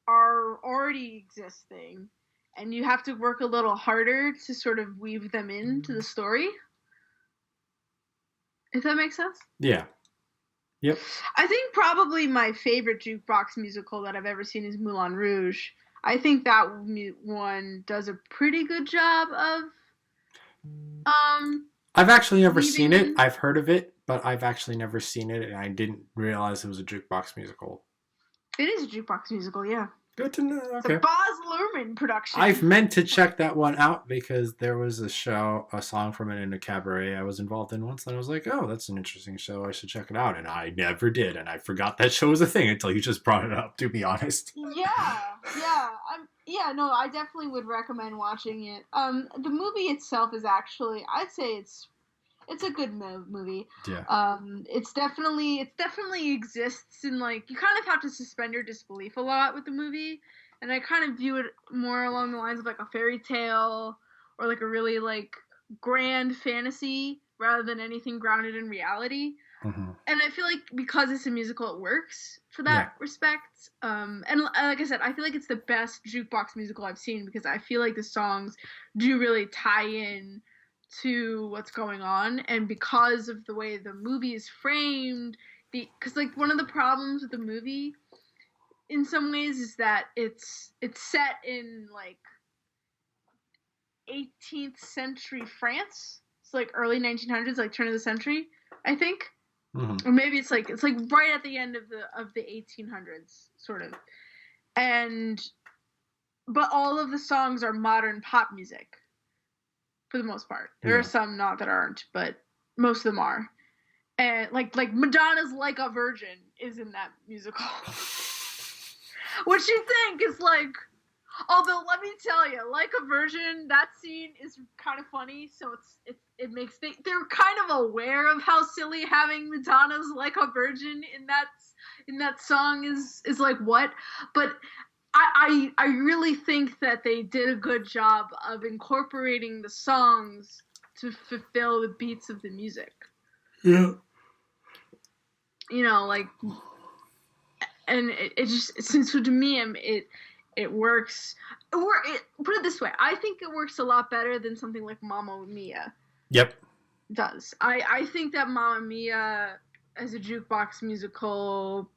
are already existing, and you have to work a little harder to sort of weave them into the story. If that makes sense? Yeah. Yep. I think probably my favorite jukebox musical that I've ever seen is Moulin Rouge. I think that one does a pretty good job of I've actually never seen it. I've heard of it, but I've actually never seen it, and I didn't realize it was a jukebox musical. It is a jukebox musical, yeah. Good to know. Okay. It's a Baz Luhrmann production. I've meant to check that one out because there was a song from it in a cabaret I was involved in once, and I was like, oh, that's an interesting show. I should check it out. And I never did, and I forgot that show was a thing until you just brought it up, to be honest. No, I definitely would recommend watching it. The movie itself is actually, I'd say it's a good movie. Yeah. It definitely exists in, like, you kind of have to suspend your disbelief a lot with the movie, and I kind of view it more along the lines of like a fairy tale or like a really like grand fantasy rather than anything grounded in reality. Mm-hmm. And I feel like because it's a musical, it works for that respect. And like I said, I feel like it's the best jukebox musical I've seen because I feel like the songs do really tie in to what's going on, and because of the way the movie is framed, because like one of the problems with the movie in some ways is that it's set in like 18th century France. It's like early 1900s, like turn of the century, I think. Mm-hmm. Or maybe it's like right at the end of the 1800s, sort of. But all of the songs are modern pop music. For the most part. There are some that aren't, but most of them are. And like Madonna's Like a Virgin is in that musical. Which you think is like, although let me tell you, Like a Virgin, that scene is kind of funny, so it makes they're kind of aware of how silly having Madonna's Like a Virgin in that song is like what, but I really think that they did a good job of incorporating the songs to fulfill the beats of the music. Yeah. Like, and it just, since to me, it works. Put it this way, I think it works a lot better than something like Mamma Mia. Yep. Does. I think that Mamma Mia as a jukebox musical,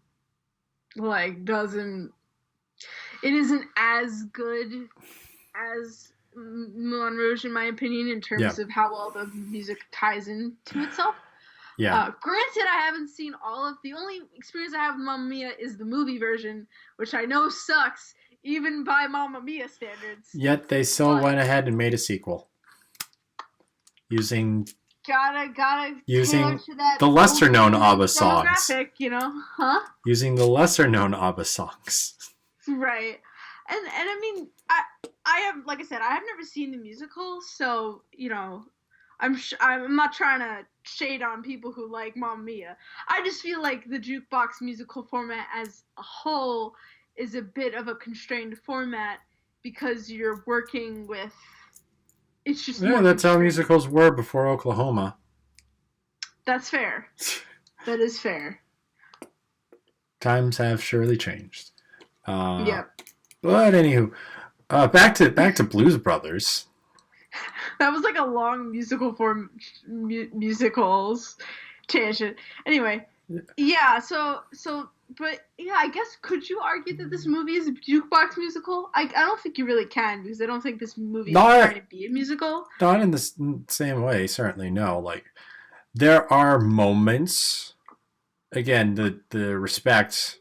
like, doesn't... it isn't as good as Moulin Rouge, in my opinion, in terms of how well the music ties into itself. Yeah. Granted, I haven't seen all of the only experience I have with Mamma Mia is the movie version, which I know sucks, even by Mamma Mia standards. Yet they still went ahead and made a sequel. Using the lesser known ABBA songs. You know, huh? Using the lesser known ABBA songs. Right. And I mean, I have, like I said, I have never seen the musical, so, you know, I'm not trying to shade on people who like Mamma Mia. I just feel like the jukebox musical format as a whole is a bit of a constrained format because you're working with. It's just that's how musicals were before Oklahoma. That's fair. That is fair. Times have surely changed. Yep. But anywho, back to Blues Brothers. That was like a long musicals tangent. Anyway, yeah. So, but yeah, I guess could you argue that this movie is a jukebox musical? I don't think you really can, because I don't think this movie is trying to be a musical. Not in the same way, certainly no. Like, there are moments. Again, the respect,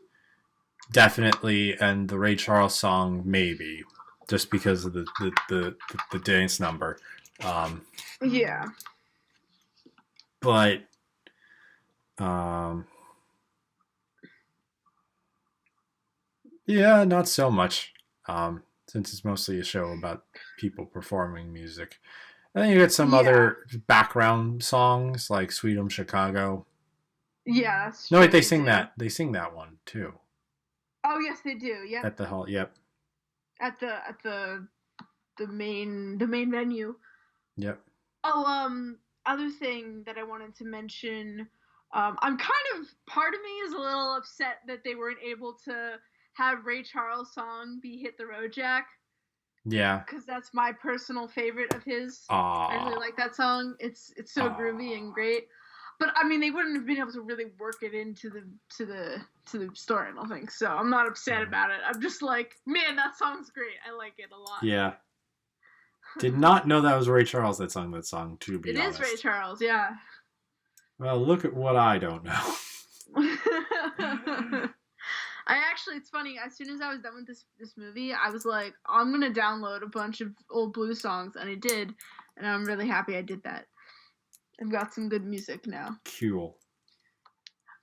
definitely, and the Ray Charles song maybe, just because of the dance number. Yeah. But yeah, not so much. Since it's mostly a show about people performing music. And then you get some other background songs like Sweet Home Chicago. Yeah. No, wait, they sing that. They sing that one too. Oh yes, they do. Yeah. At the hall. Yep. At the main venue. Yep. Oh, other thing that I wanted to mention, I'm kind of, part of me is a little upset that they weren't able to have Ray Charles' song be Hit the Road Jack. Yeah. Because that's my personal favorite of his. Aww. I really like that song. It's so groovy and great. But I mean, they wouldn't have been able to really work it into the story, I don't think. So I'm not upset about it. I'm just like, man, that song's great. I like it a lot. Yeah. Did not know that was Ray Charles that sung that song, to be honest. It is Ray Charles, yeah. Well, look at what I don't know. It's funny, as soon as I was done with this movie, I was like, I'm going to download a bunch of old blues songs, and I did, and I'm really happy I did that. I've got some good music now. Cool.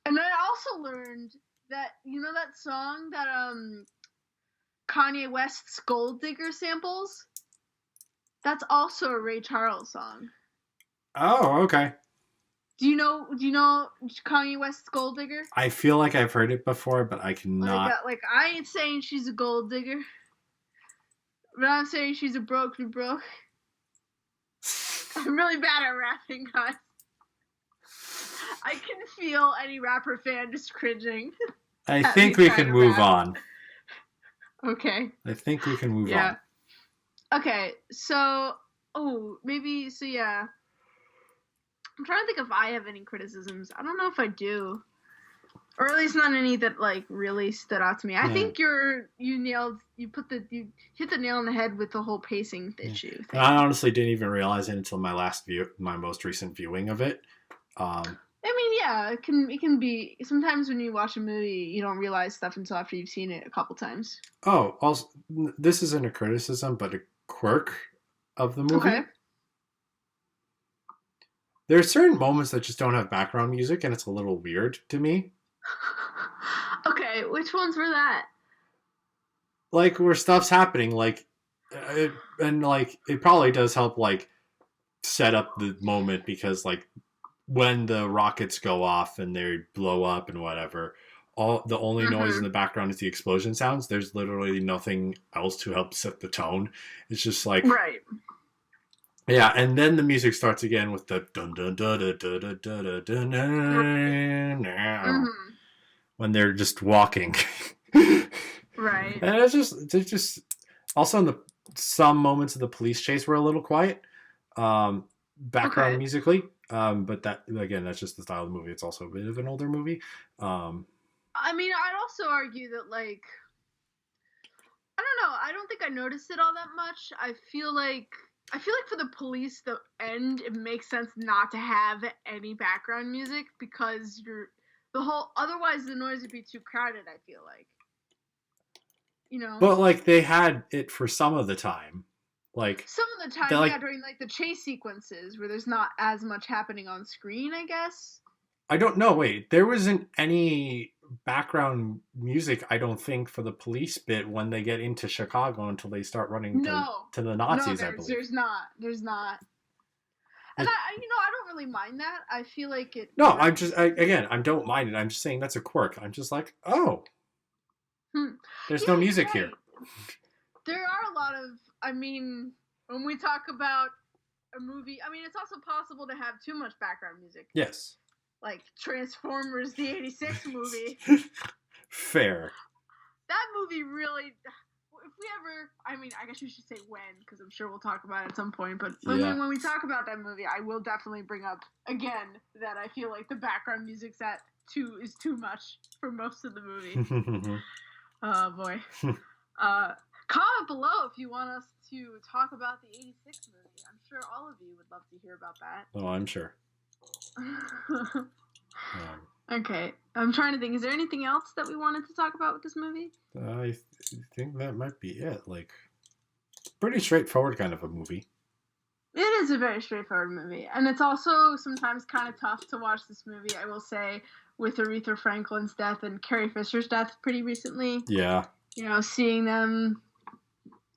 And I also learned that, you know that song that Kanye West's Gold Digger samples? That's also a Ray Charles song. Oh, okay. Do you know Kanye West's Gold Digger? I feel like I've heard it before, but I cannot. Like I ain't saying she's a gold digger, but I'm saying she's a broke. I'm really bad at rapping, guys. I can feel any rapper fan just cringing. I think we can move on. Okay. I think we can move on. Okay, so yeah. I'm trying to think if I have any criticisms. I don't know if I do. Or at least not any that like really stood out to me. I think you hit the nail on the head with the whole pacing issue thing. I honestly didn't even realize it until my most recent viewing of it. I mean, yeah, it can be, sometimes when you watch a movie, you don't realize stuff until after you've seen it a couple times. Oh, also, this isn't a criticism, but a quirk of the movie. Okay. There are certain moments that just don't have background music, and it's a little weird to me. Okay, which ones were that? Like, where stuff's happening, like, it probably does help, like, set up the moment, because, like, when the rockets go off and they blow up and whatever, the only noise in the background is the explosion sounds. There's literally nothing else to help set the tone. It's just like... Right. Yeah, and then the music starts again with the dun dun dun dun dun dun dun dun dun when they're just walking. Right. And it's just also in some moments of the police chase were a little quiet, background musically. But that, again, that's just the style of the movie. It's also a bit of an older movie. I mean, I'd also argue that, like, I don't know. I don't think I noticed it all that much. I feel like for the police, the end, it makes sense not to have any background music because otherwise the noise would be too crowded, I feel like. You know? But, like, they had it for some of the time. Like, some of the time, during, like, the chase sequences where there's not as much happening on screen, I guess. I don't know. Wait, there wasn't any background music, I don't think, for the police bit when they get into Chicago until they start running to the Nazis, I believe. There's not. And I don't really mind that. I feel like it... No, I don't mind it. I'm just saying that's a quirk. I'm just like, oh. There's no music here. There are a lot of... I mean, when we talk about a movie... I mean, it's also possible to have too much background music. Yes. Like Transformers, the 86 movie. Fair. That movie really... If we ever... I mean, I guess you should say when, because I'm sure we'll talk about it at some point. But when we talk about that movie, I will definitely bring up, again, that I feel like the background music's is too much for most of the movie. Oh, boy. Comment below if you want us to talk about the 86 movie. I'm sure all of you would love to hear about that. Oh, I'm sure. Okay, I'm trying to think. Is there anything else that we wanted to talk about with this movie? I think that might be it. Like, pretty straightforward kind of a movie. It is a very straightforward movie. And it's also sometimes kind of tough to watch this movie, I will say, with Aretha Franklin's death and Carrie Fisher's death pretty recently. Yeah. You know, seeing them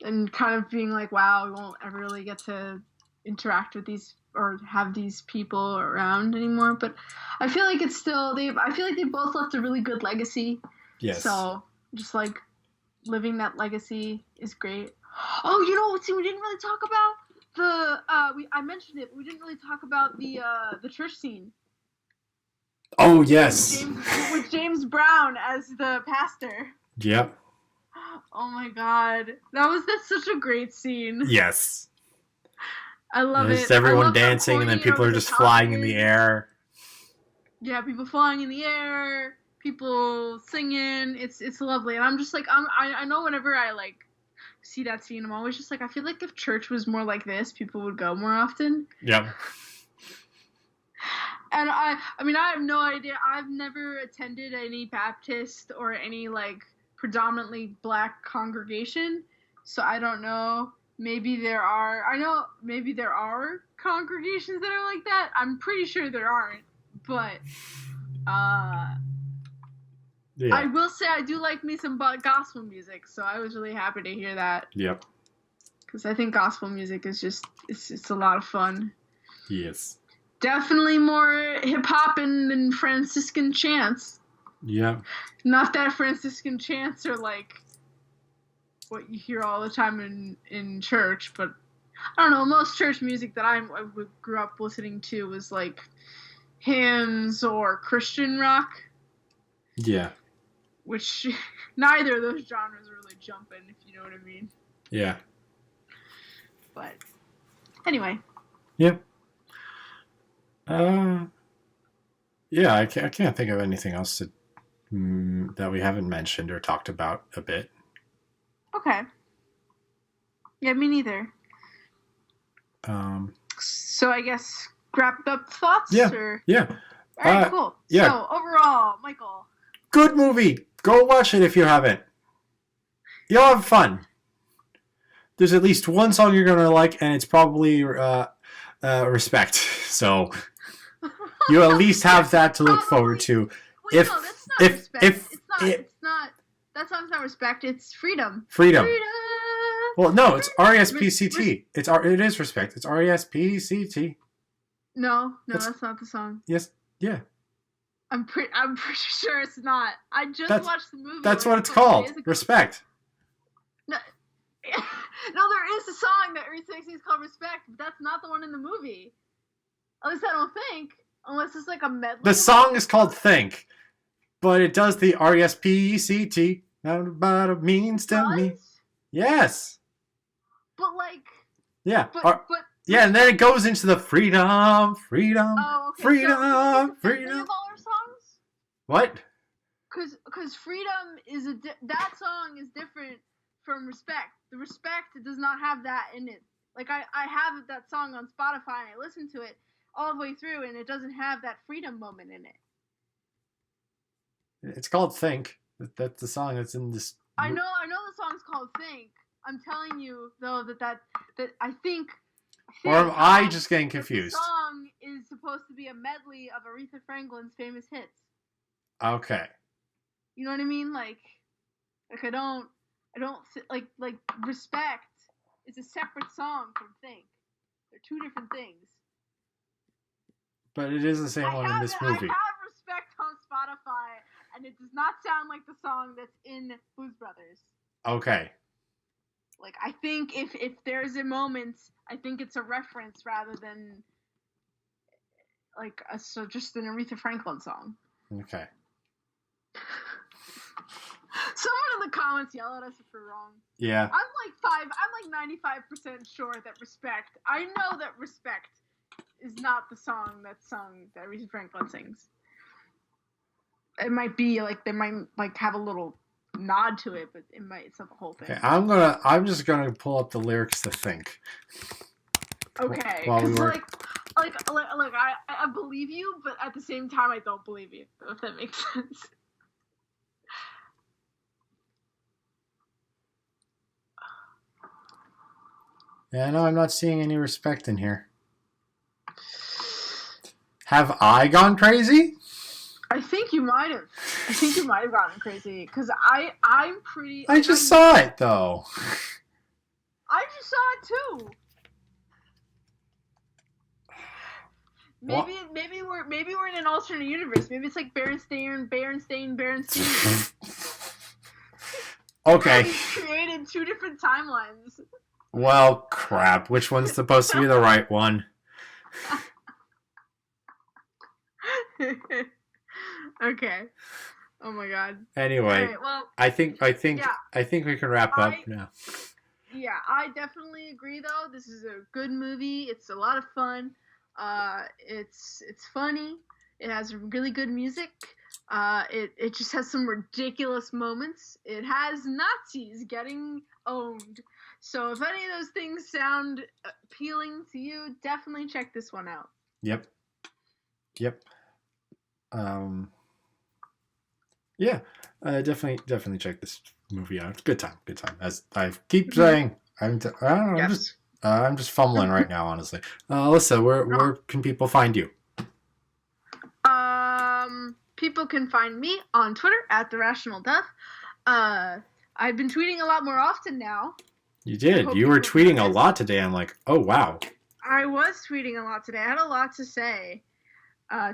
and kind of being like, wow, we won't ever really get to interact with these or have these people around anymore. But I feel like it's still, I feel like they both left a really good legacy. Yes. So just like living that legacy is great. Oh, you know, see, we didn't really talk about I mentioned it, but we didn't really talk about the church scene. Oh, yes. With James Brown as the pastor. Yep. Oh my god. That's such a great scene. Yes. I love it. Everyone dancing and then people are just flying in the air. Yeah, people flying in the air, people singing. It's lovely. And I'm just like, I know whenever I like see that scene, I'm always just like, I feel like if church was more like this, people would go more often. Yep. And I mean, I have no idea. I've never attended any Baptist or any, like, predominantly black congregation, so I don't know. Maybe there are. I know maybe there are congregations that are like that. I'm pretty sure there aren't. But, yeah. I will say I do like me some gospel music, so I was really happy to hear that. Yep. Because I think gospel music is just, it's a lot of fun. Yes. Definitely more hip-hopping than Franciscan chants. Yeah. Not that Franciscan chants are like what you hear all the time in church, but I don't know, most church music that I grew up listening to was like hymns or Christian rock. Yeah. Which neither of those genres are really jumping, if you know what I mean. Yeah. But anyway. Yeah. Yeah, I can't think of anything else that we haven't mentioned or talked about a bit. Okay. Yeah, me neither. So I guess wrapped up thoughts? Yeah. Or? Yeah. All right, cool. Yeah. So overall, Michael. Good movie. Go watch it if you haven't. You'll have fun. There's at least one song you're gonna like, and it's probably Respect. So you at least have that to look forward to. Wait, no, that's not Respect. It's not. That song's not Respect. It's Freedom. Freedom. Well, no, it's R-E-S-P-C-T. It is Respect. It's R-E-S-P-C-T. No, that's not the song. Yes. Yeah. I'm pretty sure it's not. I just watched the movie. That's what it's called. Respect. No, there is a song that is called Respect, but that's not the one in the movie. At least I don't think. Unless it's like a medley. The song is called Think, but it does the R-E-S-P-E-C-T. What it means to me. Yes. But like. Yeah. But yeah, and then it goes into the freedom. Oh, okay. Freedom. So, freedom. Of all our songs? What? Because Freedom is that song is different from Respect. The Respect does not have that in it. Like, I have that song on Spotify, and I listen to it all the way through, and it doesn't have that freedom moment in it. It's called Think. That's the song that's in this. I know the song's called Think. I'm telling you, though, that I think... Or am I just getting confused? The song is supposed to be a medley of Aretha Franklin's famous hits. Okay. You know what I mean? Like I don't like Respect is a separate song from Think. They're two different things. But it is the same one in this movie. I have Respect on Spotify, and it does not sound like the song that's in Blues Brothers. Okay. Like, I think if there's a moment, I think it's a reference rather than like just an Aretha Franklin song. Okay. Someone in the comments yell at us if we're wrong. Yeah. I'm like 95% sure that Respect. I know that Respect is not the song that Aretha Franklin sings. It might be like they might like have a little nod to it, but it's not the whole thing. Okay, I'm just gonna pull up the lyrics to Think. Okay. While we were... I believe you, but at the same time I don't believe you, if that makes sense. Yeah, no, I'm not seeing any Respect in here. Have I gone crazy? I think you might have. I think you might have gotten crazy, because I'm pretty... I just saw it, though. I just saw it, too. Maybe we're in an alternate universe. Maybe it's like Berenstain. Okay. We created two different timelines. Well, crap. Which one's supposed to be the right one? Okay. Oh my god. Anyway, right, well, I think we can wrap up now. Yeah, I definitely agree though. This is a good movie. It's a lot of fun. It's funny. It has really good music. It just has some ridiculous moments. It has Nazis getting owned. So if any of those things sound appealing to you, definitely check this one out. Yep. Yeah, definitely check this movie out. Good time. As I keep saying, I'm just fumbling right now, honestly. Alyssa, where can people find you? People can find me on Twitter at @TheRationalDeath. I've been tweeting a lot more often now. You did. You were tweeting a lot today. I'm like, oh wow. I was tweeting a lot today. I had a lot to say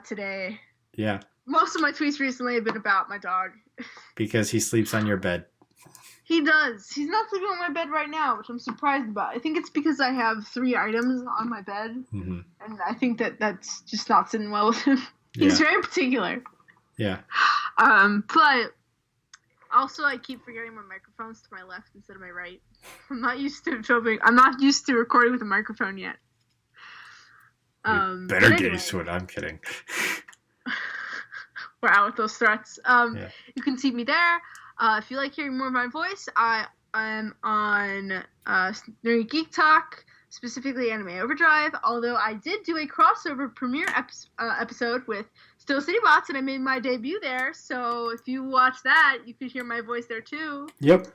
today. Yeah. Most of my tweets recently have been about my dog. Because he sleeps on your bed. He does. He's not sleeping on my bed right now, which I'm surprised about. I think it's because I have 3 items on my bed. Mm-hmm. And I think that's just not sitting well with him. He's very particular. Yeah. But also I keep forgetting my microphone's to my left instead of my right. I'm not used to recording with a microphone yet. You better get used to it. I'm kidding. Wow, with those threats. You can see me there. If you like hearing more of my voice, I'm on Geek Talk, specifically Anime Overdrive, although I did do a crossover premiere episode with Still City Bots, and I made my debut there, so if you watch that, you could hear my voice there too. Yep.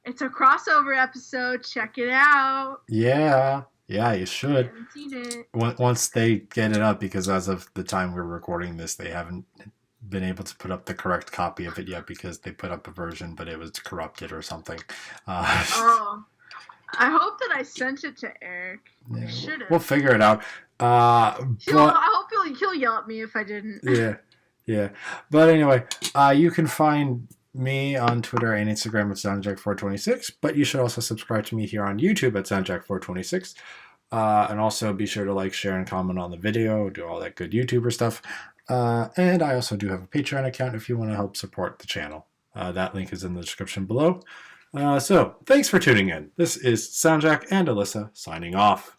It's a crossover episode. Check it out. Yeah, you should. I haven't seen it. Once they get it up, because as of the time we're recording this, they haven't been able to put up the correct copy of it yet, because they put up a version, but it was corrupted or something. Oh. I hope that I sent it to Eric. I should have. We'll figure it out. I hope he'll yell at me if I didn't. Yeah. But anyway, you can find me on Twitter and Instagram at SoundJack426, but you should also subscribe to me here on YouTube at SoundJack426. And also be sure to like, share, and comment on the video, do all that good YouTuber stuff. And I also do have a Patreon account if you want to help support the channel. That link is in the description below. So, thanks for tuning in. This is SoundJack and Alyssa signing off.